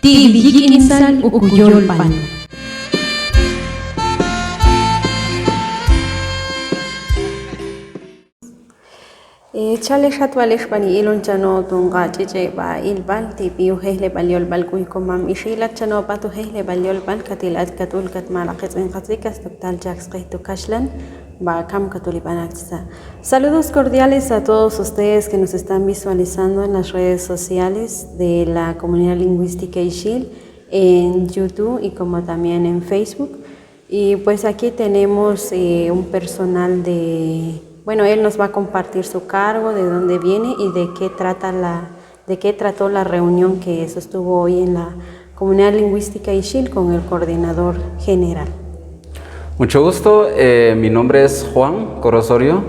Tibiyik insan ukuyolpan. Chale xatwalexpani ilon chano tunga chiche ba ilbal tipi ujehle baliol bal kuikomam ishila chano patu ujehle baliol bal katilat katul katmalaqis en qatikas total jax qehtu kashlan ba kam katulipanaxsa. Saludos cordiales a todos ustedes que nos están visualizando en las redes sociales de la comunidad lingüística Ixil en YouTube y como también en Facebook. Y pues aquí tenemos un personal bueno, él nos va a compartir su cargo, de dónde viene y de qué trató la reunión que sostuvo hoy en la comunidad lingüística Ixil con el coordinador general. Mucho gusto, mi nombre es Juan Corosorio,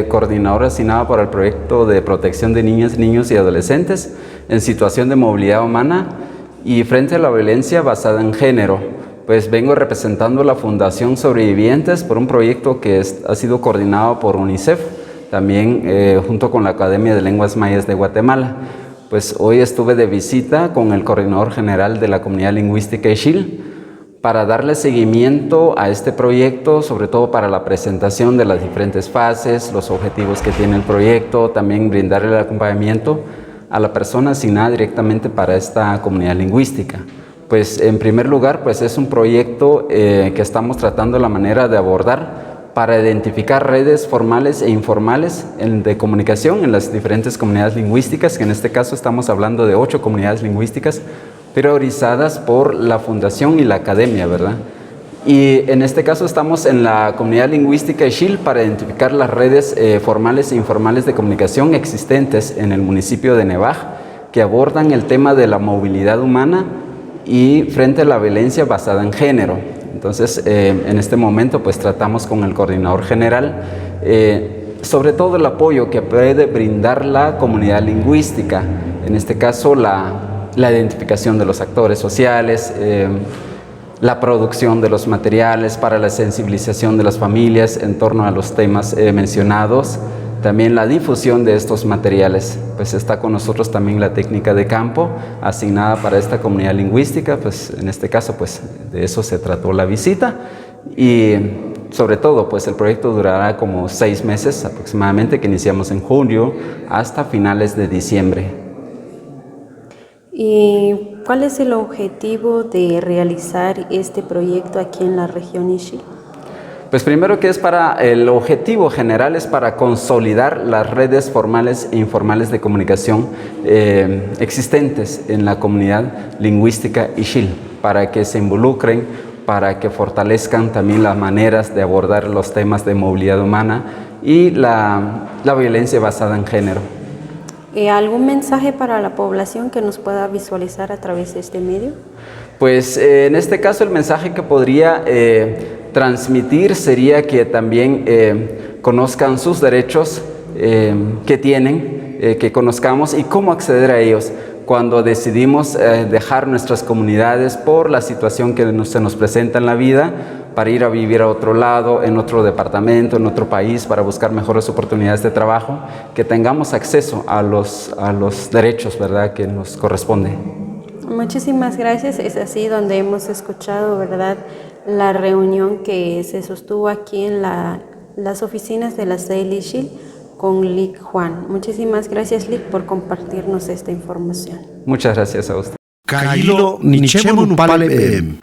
coordinador asignado para el proyecto de protección de niñas, niños y adolescentes en situación de movilidad humana y frente a la violencia basada en género. Pues vengo representando la Fundación Sobrevivientes por un proyecto que ha sido coordinado por UNICEF, también junto con la Academia de Lenguas Mayas de Guatemala. Pues hoy estuve de visita con el coordinador general de la comunidad lingüística Ixil para darle seguimiento a este proyecto, sobre todo para la presentación de las diferentes fases, los objetivos que tiene el proyecto, también brindarle el acompañamiento a la persona asignada directamente para esta comunidad lingüística. Pues en primer lugar, pues es un proyecto que estamos tratando la manera de abordar para identificar redes formales e informales de comunicación en las diferentes comunidades lingüísticas, que en este caso estamos hablando de 8 comunidades lingüísticas priorizadas por la Fundación y la Academia, ¿verdad? Y en este caso estamos en la comunidad lingüística Ixil para identificar las redes formales e informales de comunicación existentes en el municipio de Nevaj, que abordan el tema de la movilidad humana y frente a la violencia basada en género. Entonces, en este momento, pues tratamos con el coordinador general sobre todo el apoyo que puede brindar la comunidad lingüística, en este caso la identificación de los actores sociales, la producción de los materiales para la sensibilización de las familias en torno a los temas mencionados, también la difusión de estos materiales. Pues está con nosotros también la técnica de campo asignada para esta comunidad lingüística, pues en este caso pues de eso se trató la visita y sobre todo pues el proyecto durará como 6 meses aproximadamente, que iniciamos en junio hasta finales de diciembre. ¿Y cuál es el objetivo de realizar este proyecto aquí en la región Ixil? Pues primero que el objetivo general es para consolidar las redes formales e informales de comunicación existentes en la comunidad lingüística Ixil, para que se involucren, para que fortalezcan también las maneras de abordar los temas de movilidad humana y la violencia basada en género. ¿Algún mensaje para la población que nos pueda visualizar a través de este medio? Pues en este caso el mensaje que podría transmitir sería que también conozcan sus derechos que tienen, que conozcamos y cómo acceder a ellos cuando decidimos dejar nuestras comunidades por la situación que se nos presenta en la vida, para ir a vivir a otro lado, en otro departamento, en otro país, para buscar mejores oportunidades de trabajo, que tengamos acceso a los derechos, ¿verdad?, que nos corresponden. Muchísimas gracias. Es así donde hemos escuchado, ¿verdad?, la reunión que se sostuvo aquí en las oficinas de la CEL Ixil con Lic Juan. Muchísimas gracias, Lic, por compartirnos esta información. Muchas gracias a usted. Kailo nichemo nupale